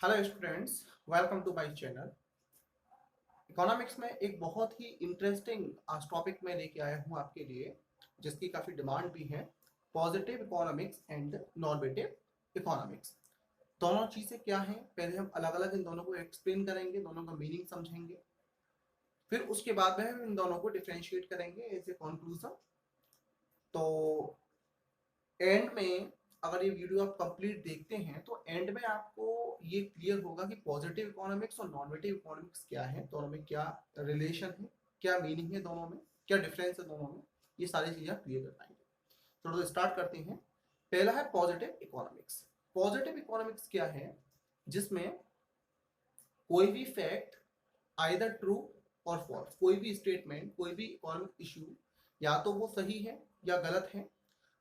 Hello students, welcome to my channel. Economics में एक बहुत ही इंटरेस्टिंग टॉपिक मैं लेके आया हूँ आपके लिए, जिसकी काफ़ी डिमांड भी है। Positive economics and normative economics. दोनों चीज़ें क्या हैं, पहले हम अलग अलग इन दोनों को एक्सप्लेन करेंगे, दोनों का मीनिंग समझेंगे, फिर उसके बाद में हम इन दोनों को डिफ्रेंशिएट करेंगे एज ए कंक्लूजन। तो एंड में अगर ये वीडियो आप कंप्लीट देखते हैं तो एंड में आपको ये क्लियर होगा कि पॉजिटिव इकोनॉमिक्स और नॉर्मेटिव इकोनॉमिक्स क्या है, दोनों में क्या रिलेशन है, क्या मीनिंग है, दोनों में क्या डिफरेंस है, दोनों में ये सारी चीजें आप क्लियर कर पाएंगे। तो स्टार्ट करते हैं। पहला है पॉजिटिव इकोनॉमिक्स। पॉजिटिव इकोनॉमिक्स क्या है? जिसमें कोई भी फैक्ट आइदर ट्रू और फॉल्स, कोई भी स्टेटमेंट, कोई भी इकोनॉमिक इशू या तो वो सही है या गलत है।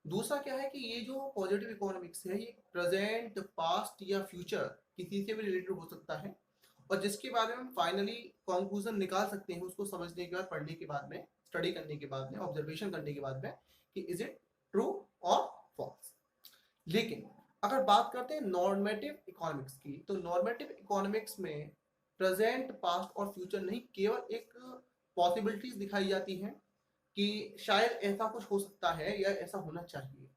दूसरा क्या है कि ये जो पॉजिटिव इकोनॉमिक्स है ये प्रेजेंट, पास्ट या फ्यूचर किसी से भी रिलेटेड हो सकता है, और जिसके बारे में हम फाइनली कंक्लूजन निकाल सकते हैं उसको समझने के बाद, पढ़ने के बाद में, स्टडी करने के बाद में, ऑब्जर्वेशन करने के बाद में, कि इज इट ट्रू और फॉल्स। लेकिन अगर बात करते हैं नॉर्मेटिव इकोनॉमिक्स की, तो नॉर्मेटिव इकोनॉमिक्स में प्रेजेंट, पास्ट और फ्यूचर नहीं, केवल एक पॉसिबिलिटीज दिखाई जाती हैं कि शायद ऐसा कुछ हो सकता है या ऐसा होना चाहिए।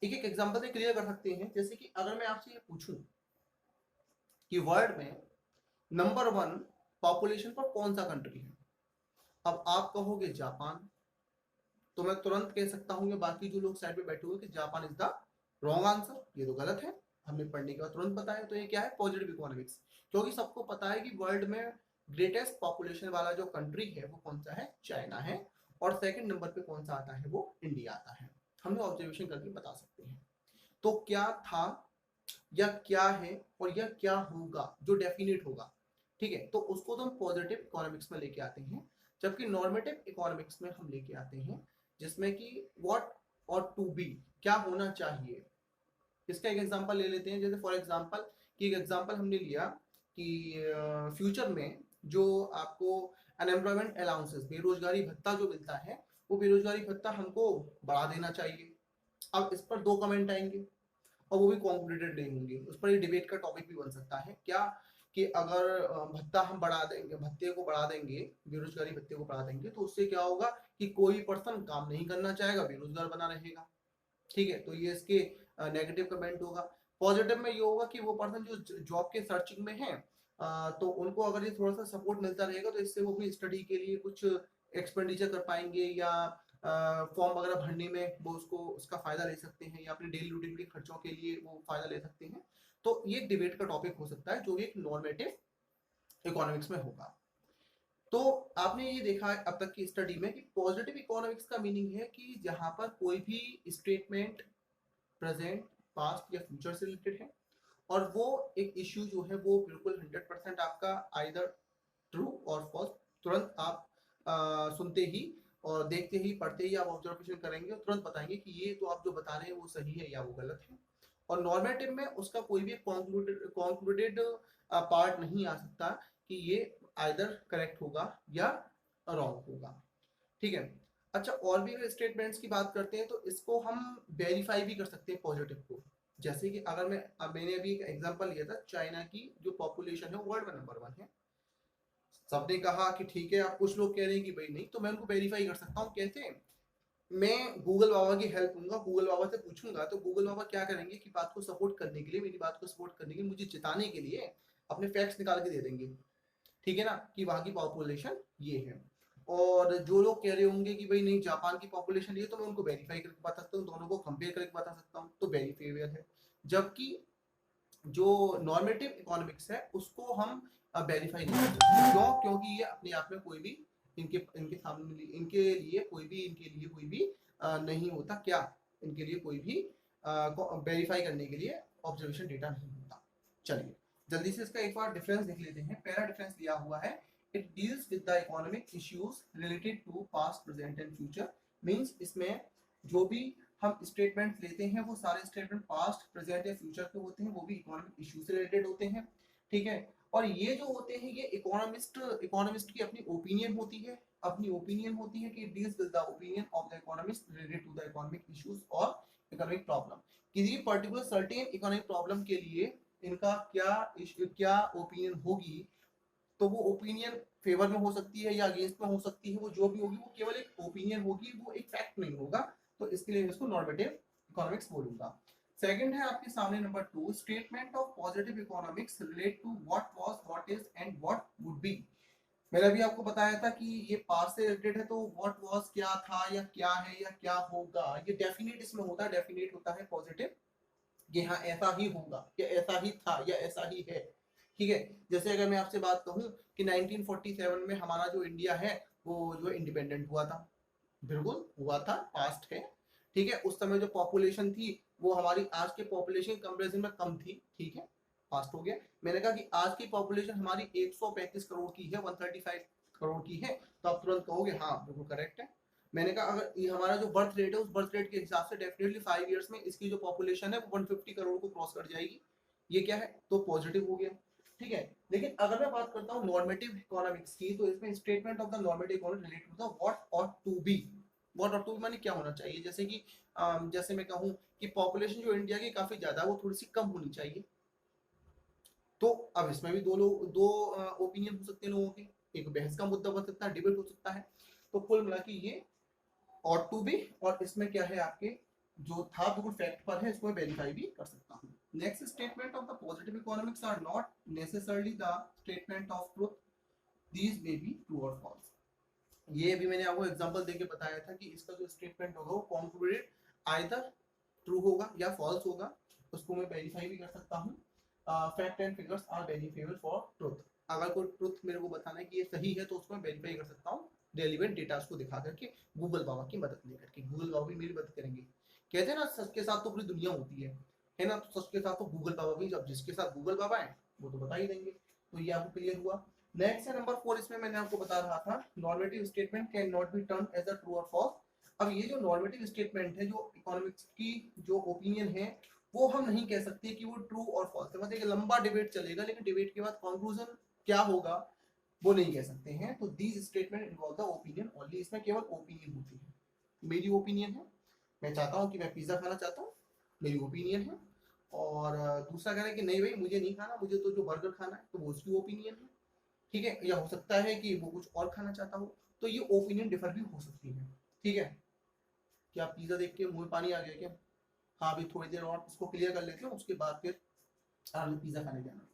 एक एक एग्जांपल से क्लियर कर सकते हैं। जैसे कि अगर मैं आपसे ये पूछूं कि वर्ल्ड में नंबर 1 पॉपुलेशन पर कौन सा कंट्री है, अब आप कहोगे जापान, तो मैं तुरंत कह सकता हूं, या बाकी जो लोग साइड पे बैठे हुए, कि Japan is the wrong answer, ये तो गलत है। हमने पढ़ने के बाद तुरंत बताया। तो ये क्या है? Positive economics. क्योंकि सबको पता है कि वर्ल्ड में ग्रेटेस्ट पॉपुलेशन वाला जो कंट्री है वो कौन सा है? चाइना है। और सेकंड नंबर पे कौन सा आता है? वो इंडिया आता है। हमने ऑब्जर्वेशन करके बता सकते हैं। तो क्या था, या क्या है, और यह क्या होगा जो डेफिनेट होगा, ठीक है, तो उसको तो हम पॉजिटिव इकोनॉमिक्स में लेके आते हैं। जबकि नॉर्मेटिव इकोनॉमिक्स में हम लेके आते हैं जिसमें कि व्हाट और टू बी, क्या होना चाहिए। इसका एक एग्जांपल ले लेते हैं। जैसे फॉर एग्जांपल, कि एक एग्जांपल हमने लिया कि फ्यूचर में जो आपको अनएम्प्लॉयमेंट अलाउंसेस, बेरोजगारी भत्ता जो मिलता है, वो बेरोजगारी भत्ता हमको बढ़ा देना चाहिए। अब इस पर दो कमेंट आएंगे और वो भी कॉन्क्लूडेड नहीं होंगे। उस पर ये डिबेट का टॉपिक भी बन सकता है क्या, कि अगर भत्ता हम बढ़ा देंगे, भत्ते को बढ़ा देंगे, बेरोजगारी भत्ते को बढ़ा देंगे, तो उससे क्या होगा कि कोई पर्सन काम नहीं करना चाहेगा, बेरोजगार बना रहेगा। ठीक है, तो ये इसके नेगेटिव कमेंट होगा। पॉजिटिव में ये होगा कि वो पर्सन जो जॉब के सर्चिंग में है, तो उनको अगर ये थोड़ा सा सपोर्ट मिलता रहेगा तो इससे वो भी स्टडी के लिए कुछ एक्सपेंडिचर कर पाएंगे, या फॉर्म वगैरह भरने में वो उसको उसका फायदा ले सकते हैं, या अपने डेली रूटीन के खर्चों के लिए वो फायदा ले सकते हैं। तो ये डिबेट का टॉपिक हो सकता है जो एक नॉर्मेटिव इकोनॉमिक्स में होगा। तो आपने ये देखा है अब तक की स्टडी में कि पॉजिटिव इकोनॉमिक्स का मीनिंग है कि जहां पर कोई भी स्टेटमेंट प्रेजेंट, पास्ट या फ्यूचर से रिलेटेड है, और वो एक इश्यू जो है वो बिल्कुल 100% आपका आइदर ट्रू और फॉल्स, तुरंत आप सुनते ही और देखते ही, पढ़ते ही आप ऑब्जर्वेशन करेंगे और तुरंत बताएंगे कि ये तो आप जो बता रहे हैं वो सही है या वो गलत है। और नॉर्मेटिव में उसका कोई भी कॉन्क्लूडेड पार्ट नहीं आ सकता कि ये आइदर करेक्ट होगा या रॉन्ग होगा। ठीक है। अच्छा, और भी अगर स्टेटमेंट्स की बात करते हैं तो इसको हम वेरीफाई भी कर सकते हैं पॉजिटिव को। जैसे कि अगर मैंने अभी एक एग्जांपल लिया था, चाइना की जो पॉपुलेशन है वो वर्ल्ड में नंबर 1 है। सबने कहा कि ठीक है, आप कुछ लोग कह रहे हैं कि भाई नहीं, तो मैं उनको वेरीफाई कर सकता हूँ। कैसे? मैं गूगल बाबा की हेल्प लूंगा, गूगल बाबा से पूछूंगा, तो गूगल बाबा क्या करेंगे कि बात को सपोर्ट करने के लिए, मेरी बात को सपोर्ट करने के लिए, मुझे जिताने के लिए अपने फैक्ट्स निकाल के दे देंगे। ठीक है ना, कि वहां की पॉपुलेशन ये है। और जो लोग कह रहे होंगे कि भाई नहीं, जापान की पॉपुलेशन ये, तो मैं उनको वेरीफाई करके बता सकता हूँ, दोनों को कंपेयर करके बता सकता हूँ, तो वेरीफाइबल है। जबकि जो नॉर्मेटिव इकोनॉमिक्स है उसको हम वेरीफाई नहीं कर सकते। क्यों? क्योंकि ये अपने आप में कोई भी इनके इनके सामने इनके लिए कोई भी नहीं होता। क्या? इनके लिए कोई भी वेरीफाई करने के लिए ऑब्जर्वेशन डेटा नहीं होता। चलिए जल्दी से इसका एक बार डिफरेंस देख लेते हैं। पहला डिफरेंस दिया हुआ है, it deals with the economic issues related to past, present and future. Means इसमें जो भी हम स्टेटमेंट लेते हैं वो सारे स्टेटमेंट पास्ट, प्रेजेंट या फ्यूचर के होते हैं, वो भी इकोनॉमिक इशू से रिलेटेड होते हैं। ठीक है। और ये जो होते हैं ये इकोनॉमिस्ट की अपनी ओपिनियन होती है, कि it deals with the opinion of the economist related to the economic issues और इकोनॉमिक प्रॉब्लम। किसी पर्टिकुलर सर्टेन इकोनॉमिक प्रॉब्लम के लिए इनका क्या ओपिनियन होगी, तो वो ओपिनियन फेवर में हो सकती है या अगेंस्ट में हो सकती है, वो जो भी होगी वो केवल एक ओपिनियन होगी, वो एक फैक्ट नहीं होगा। तो इसके लिए मैं इसको नॉर्मेटिव इकोनॉमिक्स बोलूंगा। सेकंड है आपके सामने number 2, statement of positive economics relate to what was, what is and what would be. मैंने अभी आपको बताया था कि ये पास्ट से रिलेटेड है, तो व्हाट वाज क्या था या क्या है या क्या होगा, ये डेफिनेट इसमें होता है, डेफिनेट होता है पॉजिटिव, कि हाँ ऐसा ही होगा या ऐसा ही था या ऐसा ही है। ठीक है, जैसे अगर मैं आपसे बात कहूं कि 1947 में हमारा जो इंडिया है वो जो इंडिपेंडेंट हुआ था, बिल्कुल हुआ था, पास्ट है। ठीक है, उस समय जो पॉपुलेशन थी वो हमारी आज के पॉपुलेशन कंपेरिजन में कम थी। ठीक है, पास्ट हो गया। मैंने कहा कि आज की पॉपुलेशन हमारी 135 करोड़ की है, 135 करोड़ की है, तो आप तुरंत कहोगे हाँ बिल्कुल करेक्ट है। मैंने कहा अगर ये हमारा जो बर्थ रेट है उस बर्थ रेट के हिसाब से डेफिनेटली 5 इयर्स में इसकी जो पॉपुलेशन है वो 150 करोड़ को क्रॉस कर जाएगी। ये क्या है, तो पॉजिटिव हो गया। ठीक है, लेकिन अगर मैं बात करता हूँ नॉर्मेटिव इकोनॉमिक्स की, तो इसमें statement of the normative economics relate to the what ought to be. What ought to be माने क्या होना चाहिए, जैसे कि जैसे मैं कहूँ कि पॉपुलेशन जो इंडिया की काफी ज्यादा है वो थोड़ी सी कम होनी चाहिए। तो अब इसमें भी दो ओपिनियन हो सकते हैं लोगों के, एक बहस का मुद्दा बन सकता है, डिबेट हो सकता है। तो कुल मिला के ये ऑट टू बी, और इसमें क्या है आपके जो था बिल्कुल फैक्ट पर है, इसको वेरीफाई भी कर सकता हूँ। Next, statement of the positive economics are not necessarily the statement of truth, these may be true और फॉल्स। ये अभी मैंने आपको एग्जांपल देके बताया था कि इसका जो स्टेटमेंट होगा वो कॉन्क्लूडेड आइदर ट्रू होगा या फॉल्स होगा, उसको मैं वेरीफाई भी कर सकता हूँ। Fact and figures are verifiable for truth, अगर कोई ट्रुथ मेरे को बताना है कि ये सही है तो उसको मैं वेरीफाई कर सकता हूँ रेलिवेंट डेटा को दिखा करके, गूगल बाबा की मदद लेकर के। गूगल बाबा भी मेरी मदद करेंगे। कहते हैं ना सच के साथ तो पूरी दुनिया होती है ना, तो सच के साथ तो गूगल बाबा भी, जब जिसके साथ गूगल बाबा है वो तो बता ही देंगे। तो ये आपको क्लियर हुआ। नेक्स्ट है नंबर 4, इसमें मैंने आपको बता रहा था normative statement can not be turn as a true और फॉल्स। अब ये जो नॉर्मेटिव स्टेटमेंट है, जो इकोनॉमिक्स की जो ओपिनियन है, वो हम नहीं कह सकते कि वो ट्रू और फॉल्स है। मतलब एक लंबा डिबेट चलेगा, लेकिन डिबेट के बाद कंक्लूजन क्या होगा वो नहीं कह सकते हैं। तो these statement involve the opinion only, इसमें केवल ओपिनियन होती है। मेरी ओपिनियन है, मैं चाहता हूँ कि मैं पिज्जा खाना चाहता हूँ, मेरी ओपिनियन है। और दूसरा कह रहा है कि नहीं भाई मुझे नहीं खाना, मुझे तो जो बर्गर खाना है, तो वो उसकी ओपिनियन है। ठीक है, या हो सकता है कि वो कुछ और खाना चाहता हो, तो ये ओपिनियन डिफर भी हो सकती है। ठीक है, क्या पिज्जा देख के मुंह में पानी आ गया क्या? हाँ, अभी थोड़ी देर और इसको क्लियर कर लेते हैं, उसके बाद फिर पिज्जा खाने जाना।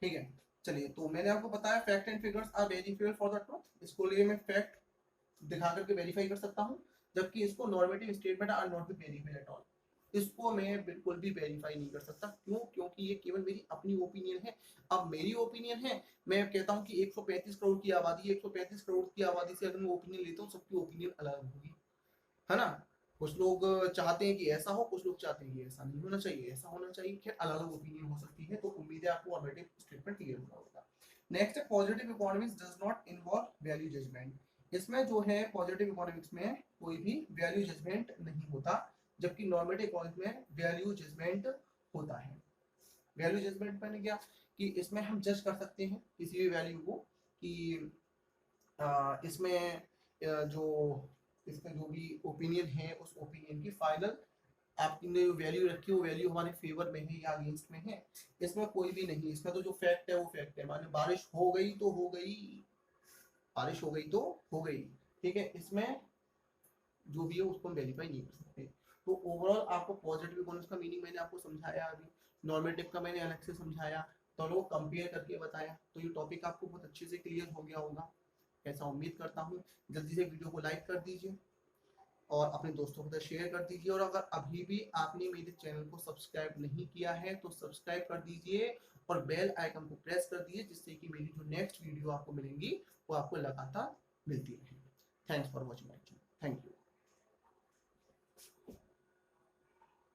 ठीक है, चलिए, तो मैंने आपको बताया fact and figures are verifiable for the truth, इसको लिए मैं फैक्ट दिखा करके वेरीफाई कर सकता हूँ, जबकि इसको normative statement are not be verified at all, इसको मैं बिल्कुल भी वेरीफाई नहीं कर सकता। क्यों? क्योंकि ये केवल मेरी अपनी ओपिनियन है। अब मेरी ओपिनियन है, मैं कहता हूँ कि 135 करोड़ की आबादी, 135 करोड़ की आबादी से अगर मैं ओपिनियन लेता हूँ, सबकी ओपिनियन अलग होगी, है ना। कुछ लोग चाहते हैं कि ऐसा हो, कुछ लोग चाहते हैं कि ऐसा नहीं होना चाहिए, ऐसा होना चाहिए, खैर अलग अलग ओपिनियन हो सकती है। तो उम्मीद है आपको ऑलरेडी स्टेटमेंट क्लियर हुआ होगा। नेक्स्ट है positive economics does not involve value judgement. इसमें जो है पॉजिटिव इकोनॉमिक्स में कोई भी वैल्यू जजमेंट नहीं होता, जबकि नॉर्मेटिव इकोनॉमिक्स में वैल्यू जजमेंट होता है। वैल्यू जजमेंट मैंने क्या कि इसमें हम जज कर सकते हैं किसी भी वैल्यू को, कि इसमें जो इसका जो भी ओपिनियन है उस ओपिनियन की फाइनल आपने जो वैल्यू रखी है वो वैल्यू हमारे फेवर में है या अगेंस्ट में है। इसमें कोई भी नहीं, इसमें तो जो फैक्ट है वो फैक्ट है, माने बारिश हो गई तो हो गई, बारिश हो गई तो हो गई। ठीक है, इसमें जो भी है उसको हम वेरीफाई नहीं कर सकते। तो ओवरऑल आपको पॉजिटिव इकोनॉमिक्स का मीनिंग मैंने आपको समझाया, अभी नॉर्मेटिव का मैंने अलग से समझाया, दोनों को कंपेयर करके बताया। तो ये टॉपिक आपको बहुत अच्छे से क्लियर हो गया होगा, ऐसा उम्मीद करता हूँ। जल्दी से वीडियो को लाइक कर दीजिए और अपने दोस्तों के साथ शेयर कर दीजिए, और अगर अभी भी आपने मेरे चैनल को सब्सक्राइब नहीं किया है तो सब्सक्राइब कर दीजिए और बेल आइकन को प्रेस कर दीजिए, जिससे कि मेरी जो नेक्स्ट वीडियो आपको मिलेंगी वो आपको लगातार मिलती रहे। Thanks for watching my channel, thank you.